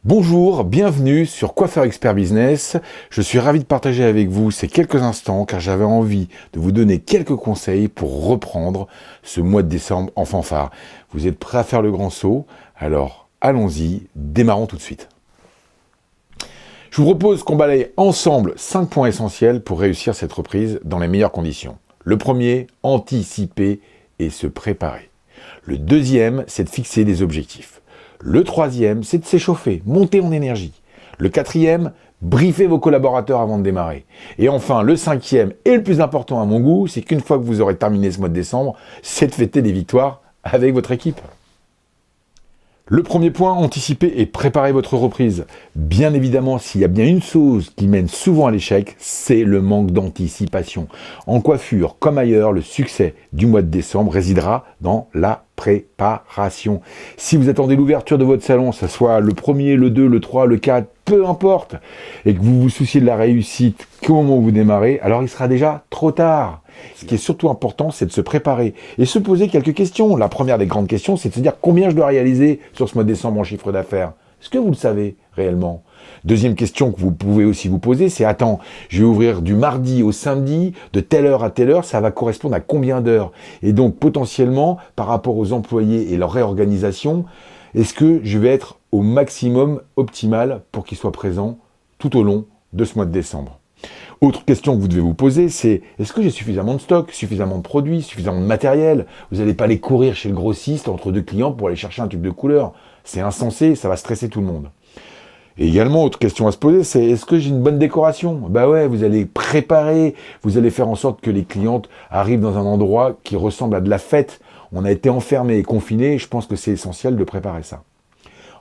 Bonjour, bienvenue sur Coiffeur Expert Business. Je suis ravi de partager avec vous ces quelques instants car j'avais envie de vous donner quelques conseils pour reprendre ce mois de décembre en fanfare. Vous êtes prêts à faire le grand saut? Alors allons-y, démarrons tout de suite. Je vous propose qu'on balaye ensemble 5 points essentiels pour réussir cette reprise dans les meilleures conditions. Le premier, anticiper et se préparer. Le deuxième, c'est de fixer des objectifs. Le troisième, c'est de s'échauffer, monter en énergie. Le quatrième, briefer vos collaborateurs avant de démarrer. Et enfin, le cinquième et le plus important à mon goût, c'est qu'une fois que vous aurez terminé ce mois de décembre, c'est de fêter des victoires avec votre équipe. Le premier point, anticiper et préparer votre reprise. Bien évidemment, s'il y a bien une chose qui mène souvent à l'échec, c'est le manque d'anticipation. En coiffure, comme ailleurs, le succès du mois de décembre résidera dans la préparation. Si vous attendez l'ouverture de votre salon, que ce soit le 1er, le 2, le 3, le 4, peu importe, et que vous vous souciez de la réussite qu'au moment où vous démarrez, alors il sera déjà trop tard. Ce qui est surtout important, c'est de se préparer et se poser quelques questions. La première des grandes questions, c'est de se dire combien je dois réaliser sur ce mois de décembre en chiffre d'affaires. Est-ce que vous le savez réellement? Deuxième question que vous pouvez aussi vous poser, c'est attends, je vais ouvrir du mardi au samedi, de telle heure à telle heure, ça va correspondre à combien d'heures? Et donc potentiellement, par rapport aux employés et leur réorganisation, est-ce que je vais être au maximum optimal pour qu'ils soient présents tout au long de ce mois de décembre? Autre question que vous devez vous poser, c'est est-ce que j'ai suffisamment de stock, suffisamment de produits, suffisamment de matériel? Vous n'allez pas aller courir chez le grossiste entre deux clients pour aller chercher un tube de couleur. C'est insensé, ça va stresser tout le monde. Et également, autre question à se poser, c'est est-ce que j'ai une bonne décoration? Bah ouais, vous allez préparer, vous allez faire en sorte que les clientes arrivent dans un endroit qui ressemble à de la fête. On a été enfermés et confinés, je pense que c'est essentiel de préparer ça.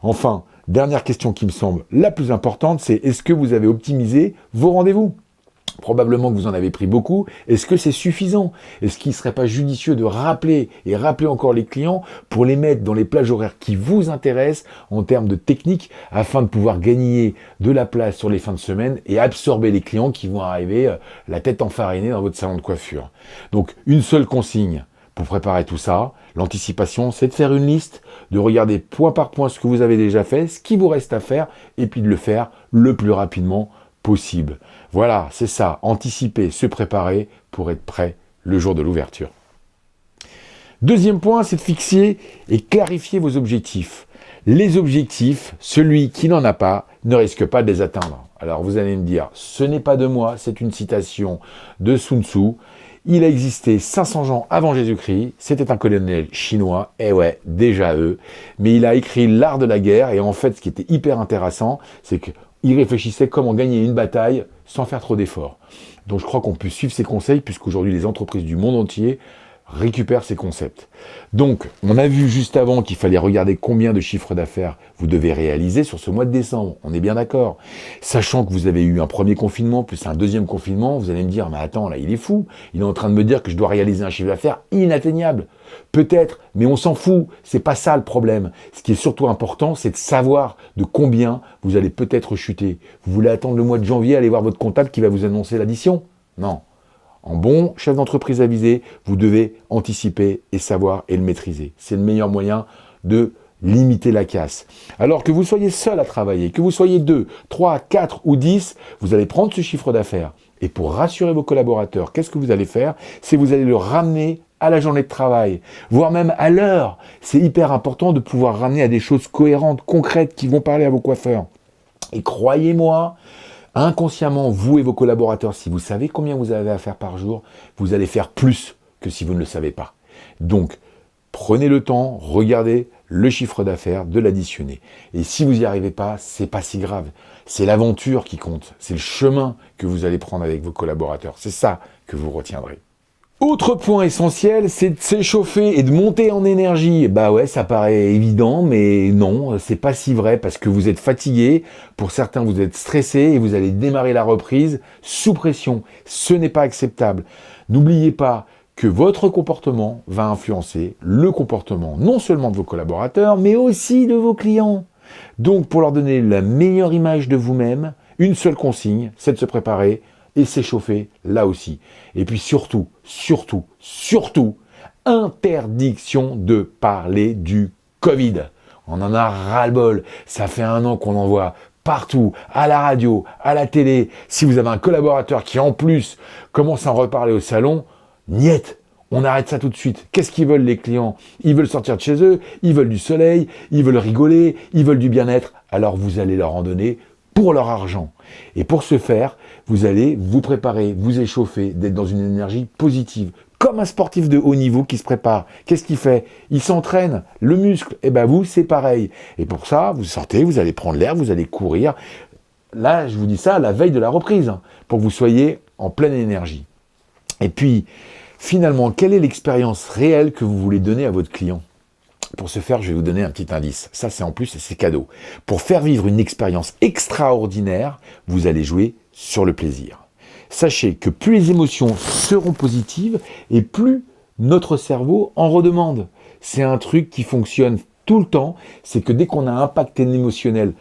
Enfin, dernière question qui me semble la plus importante, c'est est-ce que vous avez optimisé vos rendez-vous? Probablement que vous en avez pris beaucoup. Est-ce que c'est suffisant? Est-ce qu'il ne serait pas judicieux de rappeler et rappeler encore les clients pour les mettre dans les plages horaires qui vous intéressent en termes de technique afin de pouvoir gagner de la place sur les fins de semaine et absorber les clients qui vont arriver la tête enfarinée dans votre salon de coiffure? Donc, une seule consigne pour préparer tout ça, l'anticipation, c'est de faire une liste, de regarder point par point ce que vous avez déjà fait, ce qui vous reste à faire, et puis de le faire le plus rapidement possible. Voilà, c'est ça, anticiper, se préparer pour être prêt le jour de l'ouverture. Deuxième point, c'est de fixer et clarifier vos objectifs. Les objectifs, celui qui n'en a pas ne risque pas de les atteindre. Alors vous allez me dire, ce n'est pas de moi, c'est une citation de Sun Tzu. Il a existé 500 ans avant Jésus-Christ, c'était un colonel chinois, et ouais, déjà eux, mais il a écrit L'art de la guerre, et en fait, ce qui était hyper intéressant, c'est qu'il réfléchissait comment gagner une bataille sans faire trop d'efforts. Donc je crois qu'on peut suivre ses conseils, puisqu'aujourd'hui les entreprises du monde entier récupère ces concepts. Donc, on a vu juste avant qu'il fallait regarder combien de chiffres d'affaires vous devez réaliser sur ce mois de décembre. On est bien d'accord. Sachant que vous avez eu un premier confinement plus un deuxième confinement, vous allez me dire, mais attends, là, il est fou. Il est en train de me dire que je dois réaliser un chiffre d'affaires inatteignable. Peut-être, mais on s'en fout. C'est pas ça le problème. Ce qui est surtout important, c'est de savoir de combien vous allez peut-être chuter. Vous voulez attendre le mois de janvier, aller voir votre comptable qui va vous annoncer l'addition? Non. En bon chef d'entreprise avisé, vous devez anticiper et savoir et le maîtriser. C'est le meilleur moyen de limiter la casse. Alors que vous soyez seul à travailler, que vous soyez 2, 3, 4 ou 10, vous allez prendre ce chiffre d'affaires. Et pour rassurer vos collaborateurs, qu'est-ce que vous allez faire? C'est vous allez le ramener à la journée de travail, voire même à l'heure. C'est hyper important de pouvoir ramener à des choses cohérentes, concrètes, qui vont parler à vos coiffeurs. Et croyez-moi, inconsciemment, vous et vos collaborateurs, si vous savez combien vous avez à faire par jour, vous allez faire plus que si vous ne le savez pas. Donc, prenez le temps, regardez le chiffre d'affaires, de l'additionner. Et si vous n'y arrivez pas, c'est pas si grave. C'est l'aventure qui compte. C'est le chemin que vous allez prendre avec vos collaborateurs. C'est ça que vous retiendrez. Autre point essentiel, c'est de s'échauffer et de monter en énergie. Bah ouais, ça paraît évident, mais non, c'est pas si vrai parce que vous êtes fatigué. Pour certains, vous êtes stressé et vous allez démarrer la reprise sous pression. Ce n'est pas acceptable. N'oubliez pas que votre comportement va influencer le comportement non seulement de vos collaborateurs, mais aussi de vos clients. Donc, pour leur donner la meilleure image de vous-même, une seule consigne, c'est de se préparer et s'échauffer là aussi. Et puis surtout, interdiction de parler du Covid. On en a ras-le-bol. Ça fait 1 an qu'on en voit partout, à la radio, à la télé. Si vous avez un collaborateur qui, en plus, commence à en reparler au salon, niet, on arrête ça tout de suite. Qu'est-ce qu'ils veulent, les clients? Ils veulent sortir de chez eux, ils veulent du soleil, ils veulent rigoler, ils veulent du bien-être. Alors vous allez leur en donner pour leur argent. Et pour ce faire, vous allez vous préparer, vous échauffer, d'être dans une énergie positive. Comme un sportif de haut niveau qui se prépare. Qu'est-ce qu'il fait? Il s'entraîne, le muscle. Et ben vous, c'est pareil. Et pour ça, vous sortez, vous allez prendre l'air, vous allez courir. Là, je vous dis ça à la veille de la reprise, hein, pour que vous soyez en pleine énergie. Et puis, finalement, quelle est l'expérience réelle que vous voulez donner à votre client? Pour ce faire, je vais vous donner un petit indice. Ça, c'est en plus, c'est cadeau. Pour faire vivre une expérience extraordinaire, vous allez jouer sur le plaisir. Sachez que plus les émotions seront positives et plus notre cerveau en redemande. C'est un truc qui fonctionne tout le temps. C'est que dès qu'on a un impact émotionnel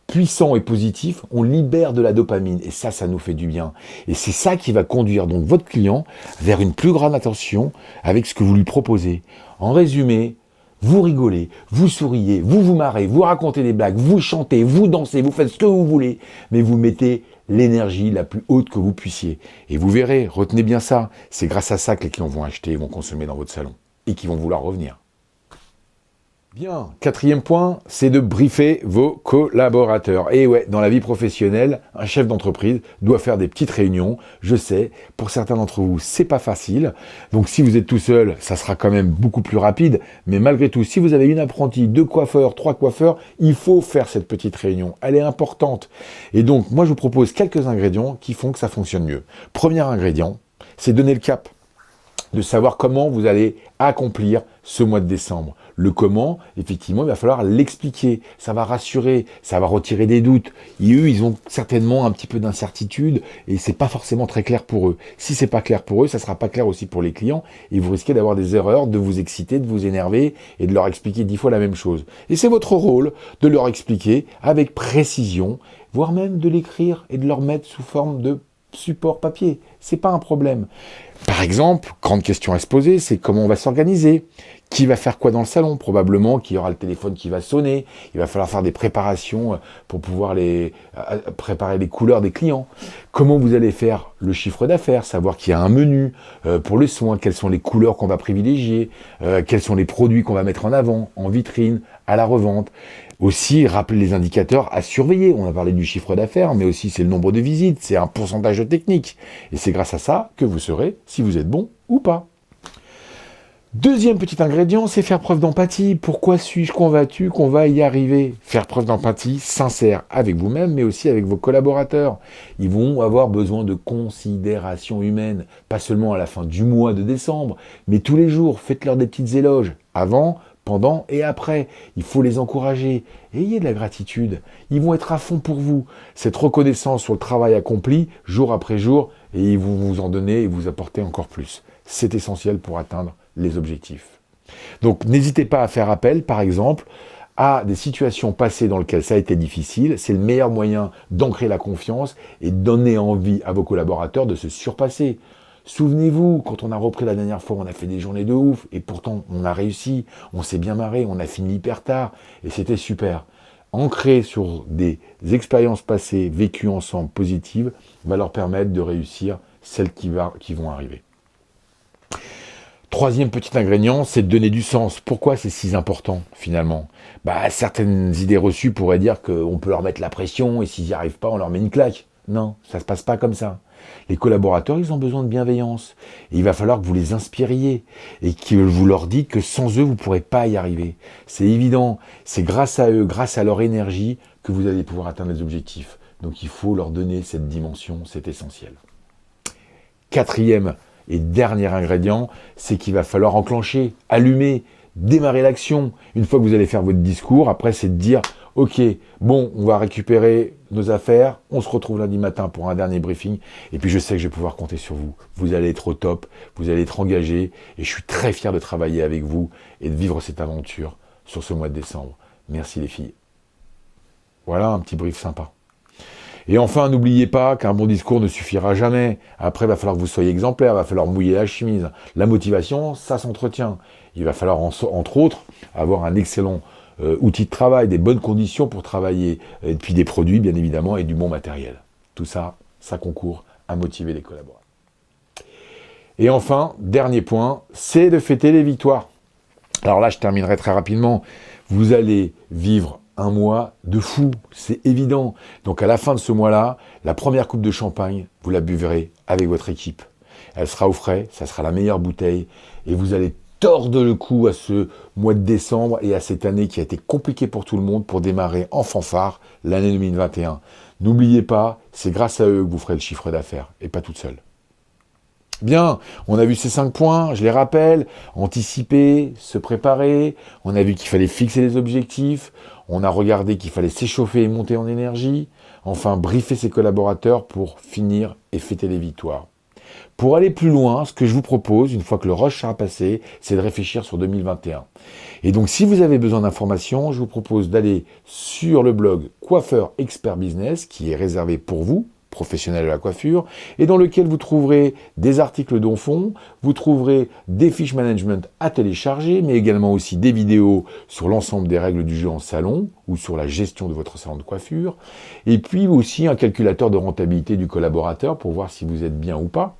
puissant et positif, on libère de la dopamine. Et ça nous fait du bien. Et c'est ça qui va conduire donc votre client vers une plus grande attention avec ce que vous lui proposez. En résumé, vous rigolez, vous souriez, vous vous marrez, vous racontez des blagues, vous chantez, vous dansez, vous faites ce que vous voulez, mais vous mettez l'énergie la plus haute que vous puissiez. Et vous verrez, retenez bien ça, c'est grâce à ça que les clients vont acheter, vont consommer dans votre salon et qui vont vouloir revenir. Bien, 4e point, c'est de briefer vos collaborateurs. Et ouais, dans la vie professionnelle, un chef d'entreprise doit faire des petites réunions. Je sais, pour certains d'entre vous, c'est pas facile. Donc si vous êtes tout seul, ça sera quand même beaucoup plus rapide. Mais malgré tout, si vous avez une apprentie, 2 coiffeurs, 3 coiffeurs, il faut faire cette petite réunion. Elle est importante. Et donc, moi, je vous propose quelques ingrédients qui font que ça fonctionne mieux. Premier ingrédient, c'est donner le cap. De savoir comment vous allez accomplir ce mois de décembre. Le comment, effectivement, il va falloir l'expliquer. Ça va rassurer, ça va retirer des doutes. Et eux, ils ont certainement un petit peu d'incertitude et c'est pas forcément très clair pour eux. Si c'est pas clair pour eux, ça sera pas clair aussi pour les clients et vous risquez d'avoir des erreurs, de vous exciter, de vous énerver et de leur expliquer 10 fois la même chose. Et c'est votre rôle de leur expliquer avec précision, voire même de l'écrire et de leur mettre sous forme de support papier. C'est pas un problème. Par exemple, grande question à se poser, c'est comment on va s'organiser. Qui va faire quoi dans le salon? Probablement qu'il y aura le téléphone qui va sonner. Il va falloir faire des préparations pour pouvoir préparer les couleurs des clients. Comment vous allez faire le chiffre d'affaires? Savoir qu'il y a un menu pour le soin. Quelles sont les couleurs qu'on va privilégier? Quels sont les produits qu'on va mettre en avant, en vitrine, à la revente? Aussi, rappeler les indicateurs à surveiller. On a parlé du chiffre d'affaires, mais aussi c'est le nombre de visites, c'est un pourcentage de technique. Et c'est grâce à ça que vous saurez si vous êtes bon ou pas. Deuxième petit ingrédient, c'est faire preuve d'empathie. Pourquoi suis-je convaincu qu'on va y arriver? Faire preuve d'empathie sincère avec vous-même, mais aussi avec vos collaborateurs. Ils vont avoir besoin de considération humaine, pas seulement à la fin du mois de décembre, mais tous les jours. Faites-leur des petites éloges, avant, pendant et après. Il faut les encourager. Ayez de la gratitude. Ils vont être à fond pour vous. Cette reconnaissance sur le travail accompli, jour après jour, et ils vont vous en donner et vous apporter encore plus. C'est essentiel pour atteindre les objectifs. Donc n'hésitez pas à faire appel, par exemple, à des situations passées dans lesquelles ça a été difficile. C'est le meilleur moyen d'ancrer la confiance et de donner envie à vos collaborateurs de se surpasser. Souvenez-vous, quand on a repris la dernière fois, on a fait des journées de ouf, et pourtant on a réussi, on s'est bien marré, on a fini hyper tard, et c'était super. Ancrer sur des expériences passées, vécues ensemble, positives, va leur permettre de réussir celles qui vont arriver. Troisième petit ingrédient, c'est de donner du sens. Pourquoi c'est si important, finalement? Certaines idées reçues pourraient dire qu'on peut leur mettre la pression, et s'ils n'y arrivent pas, on leur met une claque. Non, ça ne se passe pas comme ça. Les collaborateurs, ils ont besoin de bienveillance. Et il va falloir que vous les inspiriez et que vous leur dites que sans eux, vous ne pourrez pas y arriver. C'est évident, c'est grâce à eux, grâce à leur énergie, que vous allez pouvoir atteindre les objectifs. Donc il faut leur donner cette dimension, c'est essentiel. Quatrième et dernier ingrédient, c'est qu'il va falloir enclencher, allumer, démarrer l'action. Une fois que vous allez faire votre discours, après c'est de dire « Ok, bon, on va récupérer nos affaires, on se retrouve lundi matin pour un dernier briefing, et puis je sais que je vais pouvoir compter sur vous. Vous allez être au top, vous allez être engagés, et je suis très fier de travailler avec vous et de vivre cette aventure sur ce mois de décembre. Merci les filles. » Voilà un petit brief sympa. Et enfin, n'oubliez pas qu'un bon discours ne suffira jamais. Après, il va falloir que vous soyez exemplaire, il va falloir mouiller la chemise. La motivation, ça s'entretient. Il va falloir, entre autres, avoir un excellent outils de travail, des bonnes conditions pour travailler, et puis des produits bien évidemment et du bon matériel. Tout ça, ça concourt à motiver les collaborateurs. Et enfin, dernier point, c'est de fêter les victoires. Alors là, je terminerai très rapidement. Vous allez vivre un mois de fou, c'est évident. Donc à la fin de ce mois-là, la première coupe de champagne, vous la buverez avec votre équipe. Elle sera au frais, ça sera la meilleure bouteille, et vous allez tordre le cou à ce mois de décembre et à cette année qui a été compliquée pour tout le monde pour démarrer en fanfare l'année 2021. N'oubliez pas, c'est grâce à eux que vous ferez le chiffre d'affaires, et pas toute seule. Bien, on a vu ces 5 points, je les rappelle, anticiper, se préparer, on a vu qu'il fallait fixer les objectifs, on a regardé qu'il fallait s'échauffer et monter en énergie, enfin briefer ses collaborateurs pour finir et fêter les victoires. Pour aller plus loin, ce que je vous propose, une fois que le rush sera passé, c'est de réfléchir sur 2021. Et donc si vous avez besoin d'informations, je vous propose d'aller sur le blog Coiffeur Expert Business, qui est réservé pour vous, professionnel de la coiffure, et dans lequel vous trouverez des articles dont fond, vous trouverez des fiches management à télécharger, mais également aussi des vidéos sur l'ensemble des règles du jeu en salon, ou sur la gestion de votre salon de coiffure, et puis aussi un calculateur de rentabilité du collaborateur pour voir si vous êtes bien ou pas.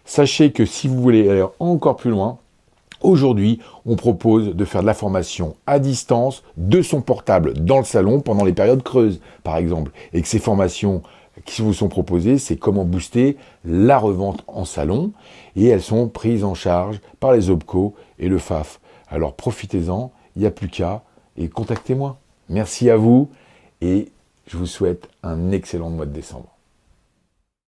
Sachez que si vous voulez aller encore plus loin, aujourd'hui, on propose de faire de la formation à distance de son portable dans le salon pendant les périodes creuses, par exemple, et que ces formations qui vous sont proposées, c'est comment booster la revente en salon, et elles sont prises en charge par les OPCO et le FAF. Alors profitez-en, il n'y a plus qu'à, et contactez-moi. Merci à vous, et je vous souhaite un excellent mois de décembre.